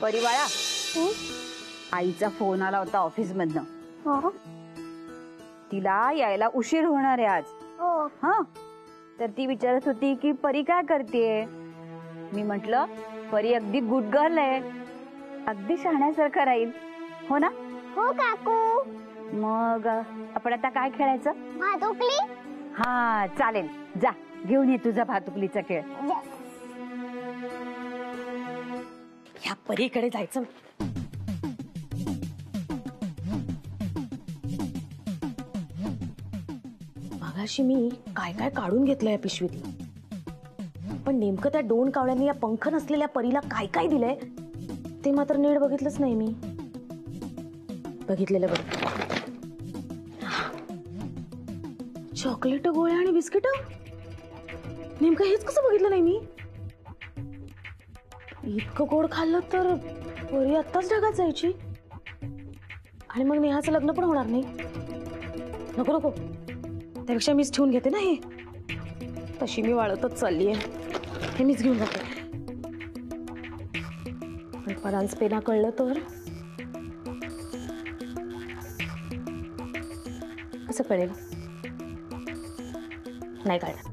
परिवाळा, आईचा फोन आला होता ऑफिस मधनं. तिला यायला उशीर होणार आहे आज. हा, तर ती विचारत होती की परी काय करतेय. मी म्हंटल परी अगदी गुड गर्ल आहे, अगदी शहाण्यासारखं राहील. हो ना? हो काकू. मग आपण आता काय खेळायचं? भातुकली. हा चालेल, जा घेऊन ये तुझा भातुकलीचा खेळ. ह्या परीकडे जायचं. मगाशी मी काय काय काढून घेतलं या पिशवीत, पण नेमकं त्या दोन कावळ्यांनी या पंख नसलेल्या परीला काय काय दिलंय ते मात्र नीट बघितलंच नाही मी. बघितलेलं बरं. चॉकलेट, गोळ्या आणि बिस्किट. नेमकं हेच कसं बघितलं नाही मी. इतकं गोड खाल्लं तर परी आत्ताच ढगात जायची आणि मग नेहाचं लग्न पण होणार नाही. नको नको, त्यापेक्षा मीच ठेवून घेते ना हे. तशी मी वाळतच चाललीये, हे मीच घेऊन जाते. पण परांज पेना कळलं तर कसं कळेल? नाही कळणार,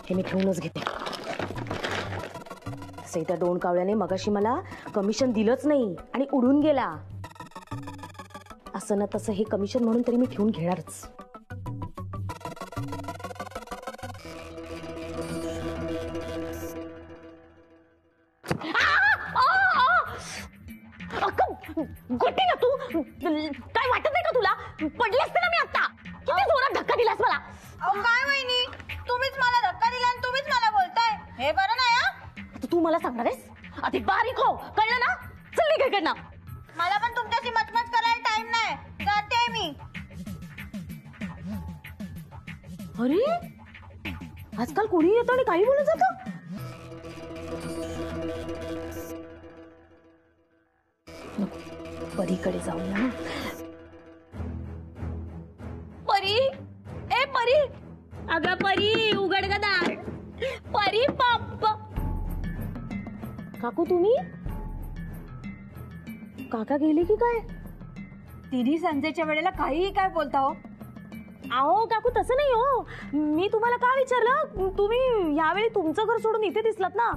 हे मी ठेवूनच घेते. तसंही त्या दोन कावळ्याने मगाशी मला कमिशन दिलंच नाही आणि उडून गेला. असं ना तसं हे कमिशन म्हणून तरी मी ठेवून घेणारच. गोटी ना तू, काय वाटत नाही का तुला? पडली असते ना मी आता. किती जोरात धक्का दिलास मला. काय माहिती, तुम्हीच मला धक्का दिला आणि तुम्हीच मला बोलताय. हे बरं नाही. तू मला सांगणार आहेस? अधिक बारीक हो, कळलं ना? चल निघ इकडनं. मला पण तुमच्याशी मचमच करायला टाइम नाही, जाते मी. अरे आजकाल कोणी येतं आणि काही बोलत जातं. परीकडे जाऊया. परी, ए परी, अगं परी उघड ग दार. परी बाप्पा. काकू तुम्ही? काका गेली की काय? तिन्ही संजेच्या वेळेला काहीही काय बोलता हो? अहो काकू तसं नाही हो, मी तुम्हाला का विचारलं, तुम्ही यावेळी तुमचं घर सोडून इथे दिसलात ना,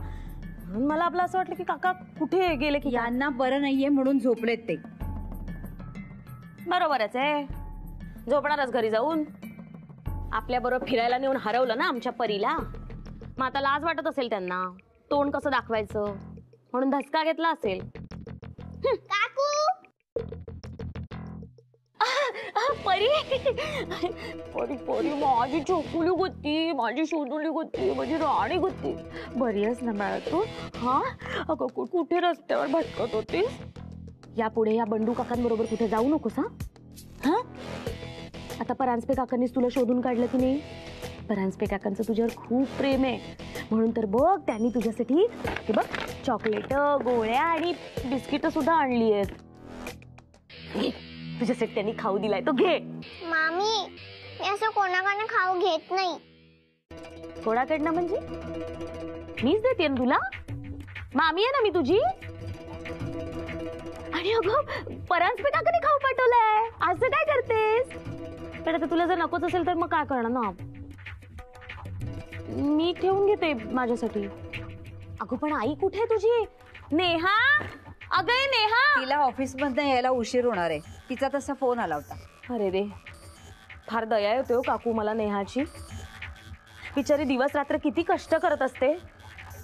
मला आपलं असं वाटलं की काका कुठे गेले की. यांना बरं नाहीये म्हणून झोपलेत ते. बरोबरच आहे, झोपणारच घरी जाऊन. आपल्या बरोबर फिरायला नेऊन हरवलं ना आमच्या परीला. मग आता लाज वाटत असेल त्यांना, तोंड कसं दाखवायचं म्हणून धसका घेतला असेल. काकू. परी परी परी माझी चोकुली होती, माझी शोधुली होती, माझी राणी होती. बरी आहेस ना बाळा तू? हा अगं कुठे रस्त्यावर भटकत होतीस? यापुढे या बंडू काकांबरोबर कुठे जाऊ नकोस. हा, आता परांजपे काकांनीच तुला शोधून काढलं की नाही? परांजपे काकांचं तुझ्यावर खूप प्रेम आहे म्हणून तर बघ त्यांनी तुझ्यासाठी हे बघ चॉकलेट, गोळ्या आणि बिस्किट सुद्धा आणली आहेत. तुझ्यासाठी त्यांनी खाऊ दिलाय, तो घे. मामी, मी असं कोणाकडनं खाऊ घेत नाही. कोणाकडनं म्हणजे? मीच देते ना तुला, मामी आहे ना मी तुझी. आणि अगं परांजपे काकांनी खाऊ पाठवलाय, असं काय करतेस? पण आता तुला जर नकोच असेल तर मग काय करणार ना, मी ठेवून घेते माझ्यासाठी. अगं पण आई कुठे आहे तुझी? नेहा, अगं नेहा. तिला ऑफिस मधनं यायला उशीर होणार आहे, तिचा तसा फोन आला होता. अरे रे, फार दया येते हो काकू मला नेहाची. बिचारी दिवस रात्र किती कष्ट करत असते.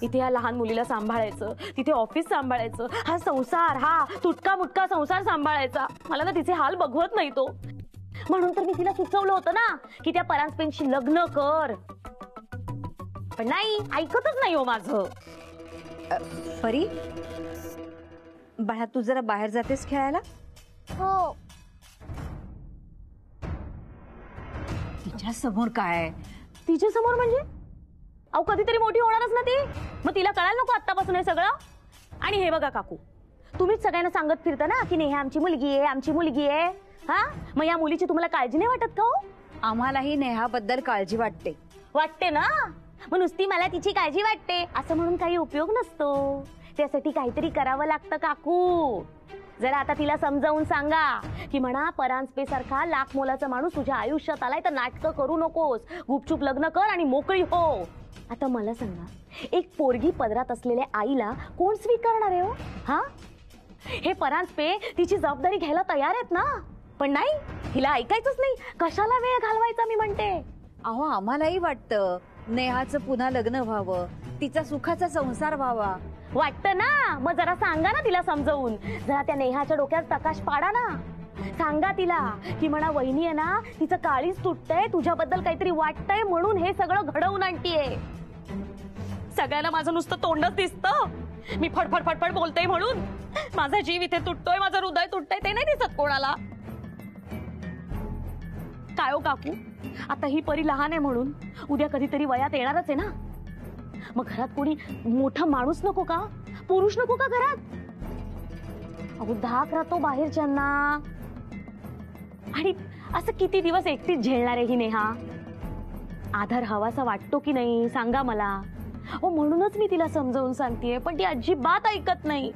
इथे या लहान मुलीला सांभाळायचं, तिथे ऑफिस सांभाळायचं, हा संसार, हा तुटका मुटका संसार सांभाळायचा. मला ना तिचे हाल बघवत नाही तो. म्हणून तर मी तिला सुचवलं होतं ना की त्या परांजपेंशी लग्न कर, पण नाही, ऐकतच नाही हो माझं. परी बाळा, तू जरा बाहेर जातेस खेळायला? हो. तिच्या समोर काय? तिच्या समोर म्हणजे? अहो कधीतरी मोठी होणारच ना ती, मग तिला कळायला नको आत्तापासून हे सगळं. आणि हे बघा काकू, तुम्हीच सगळ्यांना सांगत फिरता ना की नेहा आमची मुलगी आहे, आमची मुलगी आहे. हा, मग या मुलीची तुम्हाला काळजी नाही वाटत का हो? आम्हालाही नेहाबद्दल काळजी वाटते. वाटते ना, मग नुसती मला तिची काळजी वाटते असं म्हणून काही उपयोग नसतो. त्यासाठी काहीतरी करावं लागतं काकू. जरा आता तिला समजावून सांगा की म्हणा परांजपे सारखा लाख मोलाचा माणूस तुझ्या आयुष्यात आलाय तर नाटकं करू नकोस, गुपचूप लग्न कर आणि मोकळी हो. आता मला सांगा, एक पोरगी पदरात असलेल्या आईला कोण स्वीकारणार आहे हो? हा, हे परांजपे तिची जबाबदारी घ्यायला तयार आहेत ना, पण नाही, हिला ऐकायचंच नाही. कशाला वेळ घालवायचा मी म्हणते. अहो आम्हालाही वाटतं नेहाचं पुन्हा लग्न व्हावं, तिचा सुखाचा संसार व्हावा. वाटतं ना, मग जरा सांगा ना तिला समजावून. जरा त्या नेहाच्या डोक्यात प्रकाश पाडा ना. सांगा तिला की म्हणा वहिनी आहे ना, तिचं काळीच तुटतंय, तुझ्याबद्दल काहीतरी वाटतंय म्हणून हे सगळं घडवून आणतीये. सगळ्यांना माझं नुसतं तोंडच दिसतं, मी फडफड फडफड बोलते म्हणून. माझा जीव इथे तुटतोय, माझं हृदय तुटतंय ते नाही दिसत कोणाला. काय हो काकू, आता ही परी लहान आहे म्हणून उद्या कधीतरी वयात येणारच आहे ना. मग घरात कोणी मोठा माणूस नको का, पुरुष नको का घरात? अहो धाक राहतो बाहेरच्यांना. आणि असं किती दिवस एकटीच झेलणार आहे ही नेहा? आधार हवासा वाटतो की नाही सांगा मला. हो म्हणूनच मी तिला समजावून सांगतेय, पण ती अजिबात ऐकत नाही.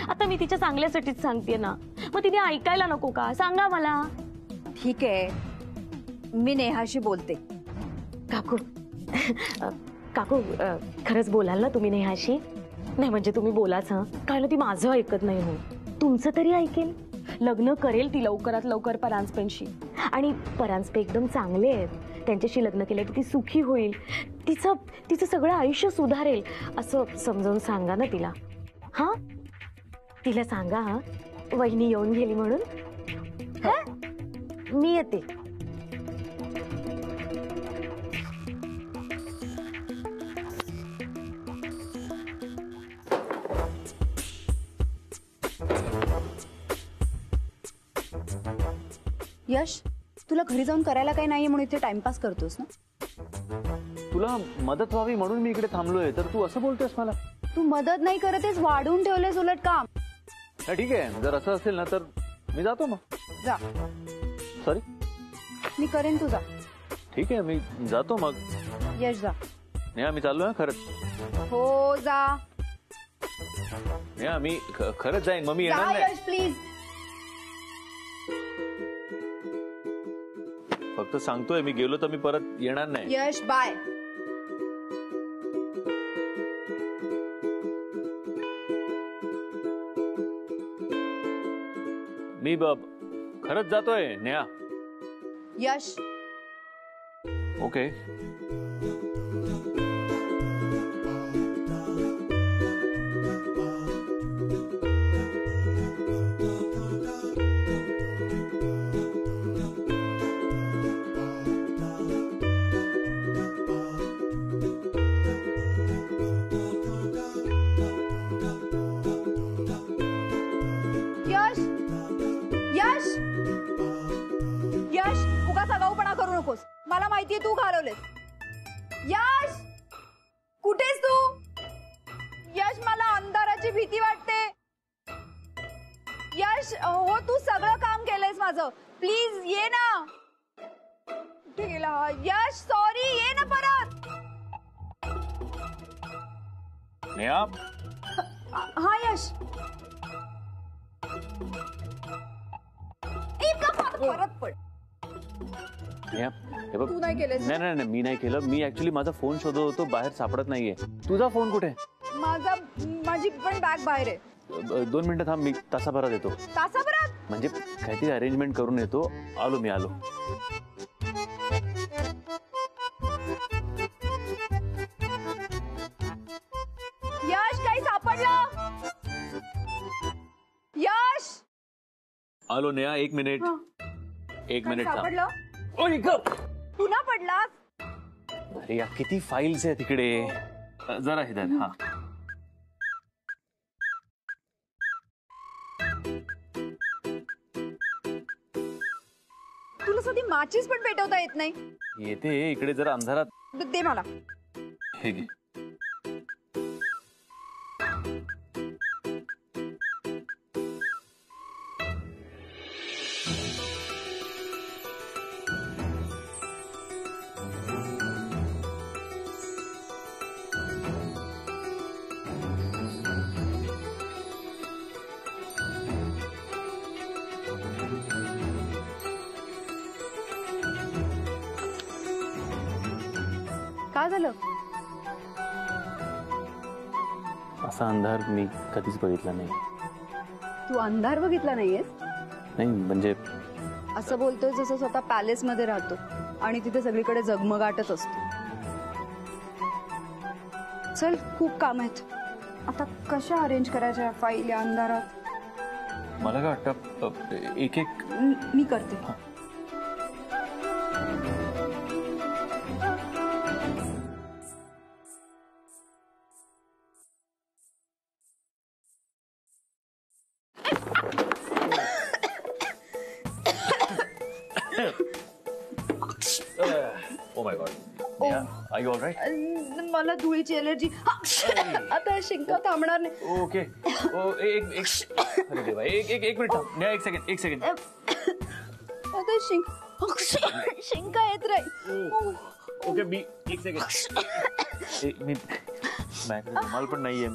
आता मी तिच्या चांगल्यासाठीच सांगतेय ना, मग तिने ऐकायला नको का सांगा मला. ठीक आहे, मी नेहाशी बोलते. काकू काकू खरंच बोलाल ना तुम्ही नेहाशी? नाही म्हणजे तुम्ही बोलाच हं, कारण ती माझं ऐकत नाही हो. तुमचं तरी ऐकेल. लग्न करेल ती लवकरात लवकर परांजपेंशी. आणि परांजपे एकदम चांगले आहेत, त्यांच्याशी लग्न केलं की ती सुखी होईल, तिचं सगळं आयुष्य सुधारेल असं समजावून सांगा ना तिला. हा, तिला सांगा हा वहिनी येऊन गेली म्हणून. मी येते. यश, तुला घरी जाऊन करायला काही नाहीये म्हणून इथे टाइमपास करतोस ना? तुला मदत व्हावी म्हणून मी इकडे थांबलोय, तर तू असं बोलतोस मला? तू मदत नाही करतेस, वाढून ठेवलेस उलट काम. ठीक आहे, जर असं असेल ना तर मी जातो मग. जा. सॉरी, मी करेन, तुझा. ठीक आहे मी जातो मग. यश जा. नेहा मी चाललोय खरंच. हो जा. नेहा मी खरंच जाईन, मग मी जा येणार नाही. यश प्लीज. फक्त सांगतोय, मी गेलो तर मी परत येणार नाही. यश बाय. मी खरंच जातोय नेहा. यश. ओके. यश. यश. यश, उगाच आगाऊपणा करू नकोस. मला माहितीये तू घालवलेस. यश, कुठेस तू? यश, मला अंधाराची भीती वाटते. यश, हो तू सगळं काम केलंयस माझं. प्लीज ये ना. कुठे गेला हा? यश सॉरी, ये ना परत. नेहा. हा यश. परत पड. नेहा हे बघ, तू नाही केलंस. नाही मी नाही केलं. मी ऍक्च्युली माझा फोन शोधत होतो, बाहेर सापडत नाहीये. तुझा फोन कुठे? माझी पण बॅग बाहेर आहे. 2 मिनिटं थांब, मी तासाभरात येतो. तासाभरात? म्हणजे काहीतरी अरेंजमेंट करून येतो. आलो मी, आलो. यश, काही सापडलं? यश. आलो नेहा, 1 मिनिट. 1 मिनिट थांब. सापडलं? ओय गप. पुन्हा पडलास? अरे या किती फाईल्स आहे तिकडे. जरा हे द्या. हा, तुला साधी माचीस पण पेटवता येत नाही? येते इकडे जरा अंधारात. दे मला. हे घे. का झालं? असा अंधार मी कधीच बघितला नाही. तू अंधार बघितला नाहीयेस? नाही म्हणजे असं बोलतोय जसं स्वतः पॅलेस मध्ये राहतो आणि तिथे सगळीकडे जगमगाटच असतो. चल, खूप काम आहेत आता. कशा अरेंज करायच्या फाईल या अंधारात? मला काय वाटतं एक एक मी करते. Oh my God, are you alright? मला धुळीची एलर्जी. आता शिंका थांबणार नाही. ओके. एक अरे देवा, एक मिनिट थांब. नेहा, एक सेकंड. आता शिंका येत राहील. ओके, मी एक सेकंड. मी माझ्याकडे रुमाल पण नाहीये.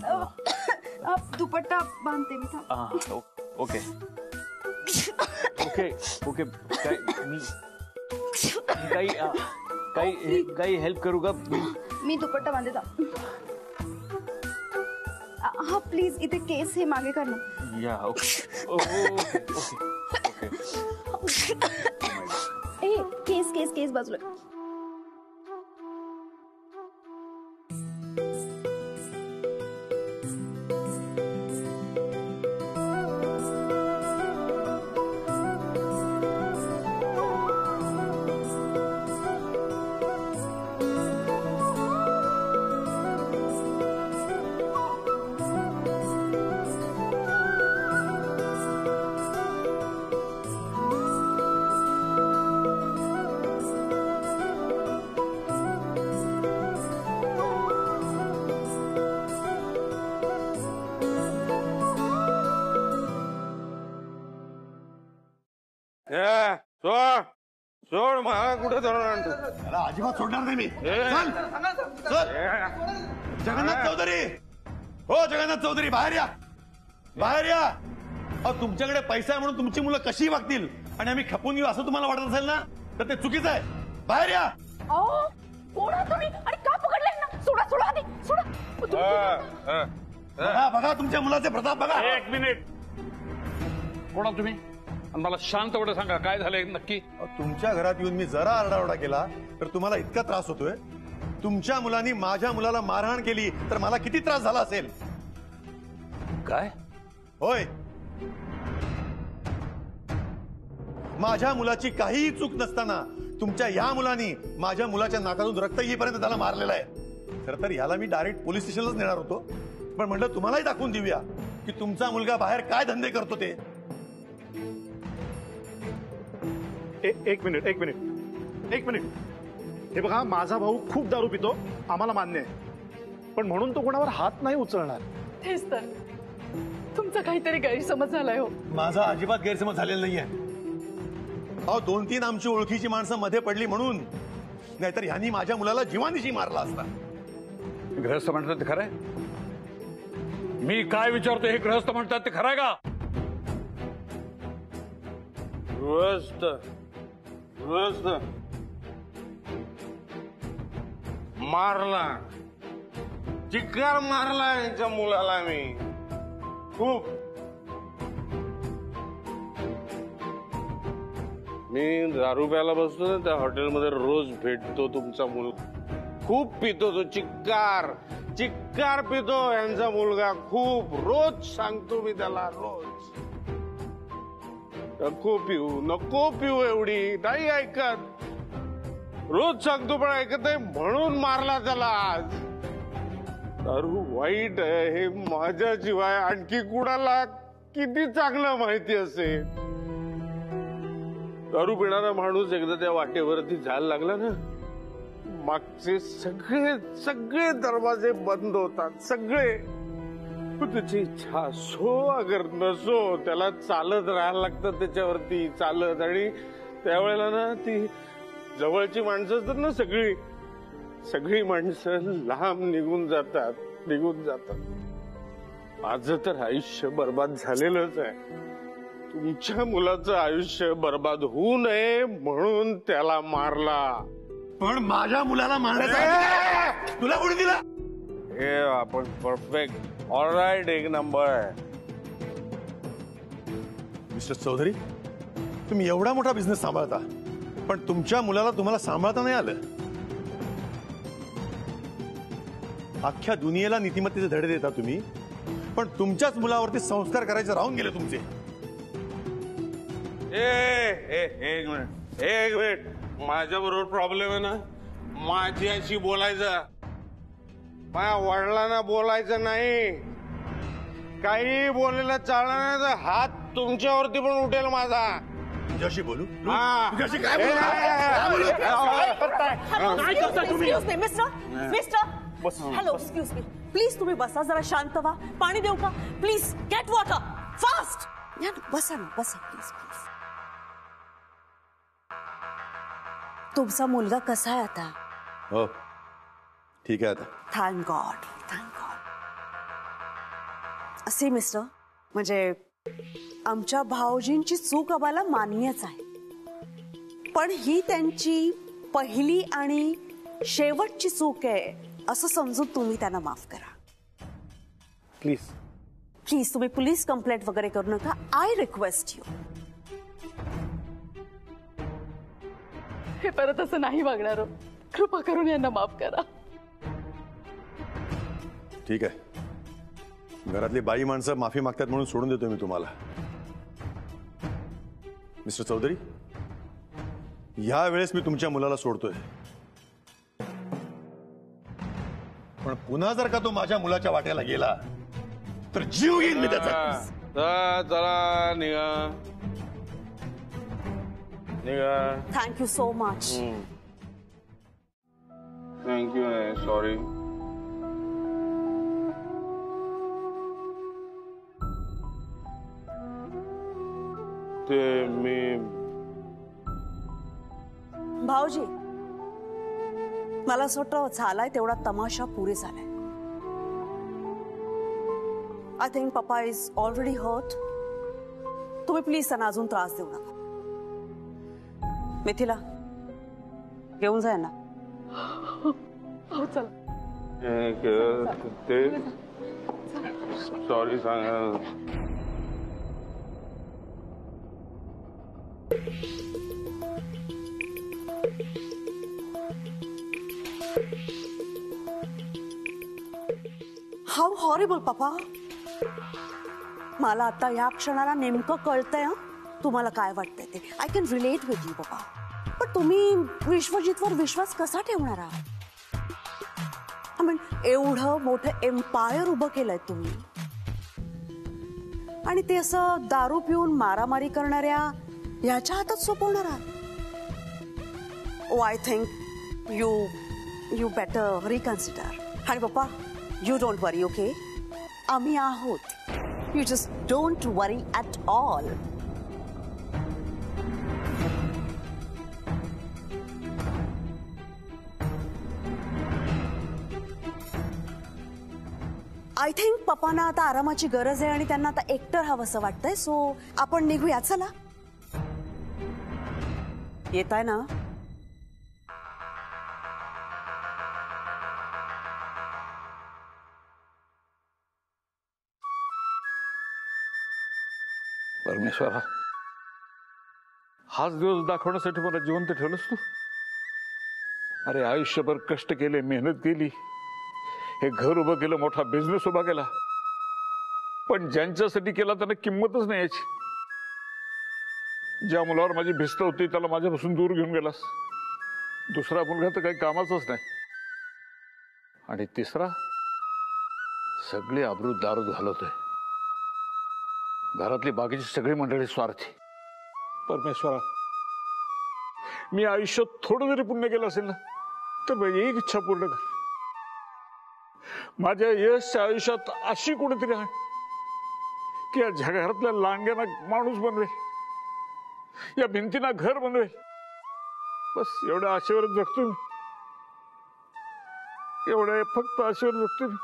दुपट्टा बांधते मी. थांब. ओके. काय मी काही हेल्प करू का? मी दुपट्टा बांधते. हा प्लीज, इथे केस हे मागे कर ना. या ओके. केस बाजूला. सोड मला कुठे धरून आणतो. अजिबात सोडणार नाही मी. जगन्नाथ चौधरी, हो जगन्नाथ चौधरी, बाहेर या. तुमच्याकडे पैसा आहे म्हणून तुमची मुलं कशी वागतील आणि आम्ही खपून घेऊ असं तुम्हाला वाटत असेल ना, तर ते चुकीचं आहे. बाहेर या. कोण आहात तुम्ही आणि का पकडले ना? सोडा आधी, सोडा. बघा तुमच्या मुलाचे प्रताप बघा. एक मिनिट. कोणा तुम्ही? मला शांतपणे सांगा काय झालंय नक्की. तुमच्या घरात येऊन मी जरा आरडाओरडा केला तर तुम्हाला इतका त्रास होतोय. तुमच्या मुलांनी माझ्या मुलाला मारहाण केली तर मला किती त्रास झाला असेल. काय? होय, माझ्या मुलाची काहीही चूक नसताना तुमच्या या मुलांनी माझ्या मुलाच्या नाकातून रक्त येईपर्यंत त्याला मारलेला आहे. खरं तर याला मी डायरेक्ट पोलीस स्टेशनलाच नेणार होतो, पण म्हटलं तुम्हालाही दाखवून देऊया की तुमचा मुलगा बाहेर काय धंदे करतो ते. एक मिनिट. हे बघा, माझा भाऊ खूप दारू पितो, आम्हाला मान्य आहे, पण म्हणून तो कोणावर हात नाही उचलणार. तेच तर, तुमचा काहीतरी गैरसमज झालाय. हो, माझा अजिबात गैरसमज झालेला नाहीये. 2-3 आमची ओळखीची माणसं मध्ये पडली म्हणून, नाहीतर ह्यांनी माझ्या मुलाला जीवानिशी मारला असता. गृहस्थ म्हणतात ते खरंय? मी काय विचारतो, हे गृहस्थ म्हणतात ते खरंय का? गृहस्थ मारला, चिक्कार मारला यांच्या मुलाला मी खूप. मी दारू प्यायला बसतो ना त्या हॉटेलमध्ये, रोज भेटतो तुमचा मुलगा. खूप पितो तो, चिक्कार पितो यांचा मुलगा खूप. रोज सांगतो मी त्याला, रोज नको पिऊ एवढी, नाही ऐकत. रोज सांगतो पण ऐकत नाही, म्हणून मारला त्याला आज. दारू वाईट आहे हे माझ्याशिवाय आणखी कुणाला किती चांगलं माहिती असेल. दारू पिणारा माणूस एकदा त्या वाटेवरती जायला लागला ना, मागचे सगळे दरवाजे बंद होतात, सगळे. तुझी इच्छा असो अगर नसो, त्याला चालत राहायला लागतं त्याच्यावरती, चालत. आणि त्यावेळेला ना ती जवळची माणसं असतात ना, सगळी माणसं लांब निघून जातात. माझं तर आयुष्य बर्बाद झालेलंच आहे. तुमच्या मुलाचं आयुष्य बर्बाद होऊ नये म्हणून त्याला मारला. पण माझ्या मुलाला मारण्याचा तुला कोणी दिला? हे आपण परफेक्ट ऑलराईट एक नंबर. मिस्टर चौधरी, तुम्ही एवढा मोठा बिझनेस सांभाळता पण तुमच्या मुलाला तुम्हाला सांभाळता नाही आलं. अख्ख्या दुनियेला नीतिमत्तेचे धडे देता तुम्ही, पण तुमच्याच मुलावरती संस्कार करायचे राहून गेले तुमचे. एक मिनिट माझ्या बरोबर प्रॉब्लेम आहे ना. माझ्याशी बोलायचं, माझ्या वडिलांना बोलायचं नाही. काही बोललेलं चालणार नाही तर हात तुमच्यावरती पण उठेल माझा. तुझ्याशी बोलू? हा. तुझ्याशी काय बोलू? Mister hello excuse me please तुम्ही बसा जरा शांत व्हा. पाणी देऊ का? Please get water fast. बसा ना बसा प्लीज प्लीज. तुमचा मुलगा कसा आहे आता? हो ठीक आहे आता. Thank God thank God. असे मिस्टर म्हणजे आमच्या भाऊजींची चूक आम्हाला मान्यच आहे, पण ही त्यांची पहिली आणि शेवटची चूक आहे असं समजून तुम्ही त्यांना माफ करा प्लीज. प्लीज तुम्ही पोलीस कंप्लेंट वगैरे करू नका. I request you. हे परत असं नाही वागणार. कृपा करून यांना माफ करा. ठीक आहे, घरातली बाई माणसं माफी मागतात म्हणून सोडून देतो मी तुम्हाला. मिस्टर चौधरी, या वेळेस मी तुमच्या मुलाला सोडतोय, पण पुन्हा जर का तो माझ्या मुलाच्या वाट्याला गेला तर जीव घेईन मी त्याचा. चला निघा निघा. Thank you so much. Thank you sorry. ते मी भाऊजी मला असं वाटतं झालाय तेवढा तमाशा पुरे झालाय. आय थिंक पप्पा इज ऑलरेडी हर्ट. तुम्ही प्लीज त्यांना अजून त्रास देऊ नका. मिथिला घेऊन जाय ना. हो चला. ते सॉरी सांगा. हाऊ हॉरिबल पप्पा. मला आता या क्षणाला नेमकं कळतंय तुम्हाला काय वाटतंय ते. I can relate with you पप्पा. पण तुम्ही विश्वजितवर विश्वास कसा ठेवणार आहात? आय मीन एवढं मोठं एम्पायर उभं केलंय तुम्ही आणि ते असं दारू पिऊन मारामारी करणाऱ्या ह्याच्या हातात सोपवणार आहात. Oh I think you better reconsider. आणि पप्पा यू डोंट वरी ओके. आम्ही आहोत. You just don't worry at all. I think पप्पांना आता आरामाची गरज आहे आणि त्यांना आता एकटं हवंसं वाटतंय. सो आपण निघूया. चला येताय ना? परमेश्वरा, हाच दिवस दाखवण्यासाठी मला जिवंत ठेवलंस तू. अरे आयुष्यभर कष्ट केले, मेहनत केली, हे घर उभं केलं, मोठा बिझनेस उभा केला, पण ज्यांच्यासाठी केला त्यांना किंमतच नाही याची. ज्या मुलावर माझी भिस्त होती त्याला माझ्यापासून दूर घेऊन गेलास. दुसरा मुलगा तर काही कामाचाच नाही, आणि तिसरा सगळी आबरू दारूत घालवतोय. घरातली बाकीची सगळी मंडळी स्वार्थी. परमेश्वरा, मी आयुष्यात थोडं जरी पुण्य केलं असेल ना तर माझी एक इच्छा पूर्ण कर. माझ्या यशच्या आयुष्यात अशी कोणीतरी आहे की या घरातल्या लांग्यांना माणूस बनवेल, या भिंतींना घर बनवेल. बस एवढ्या आशेवरच जगतो मी, एवढ्या फक्त आशेवर जगतो मी.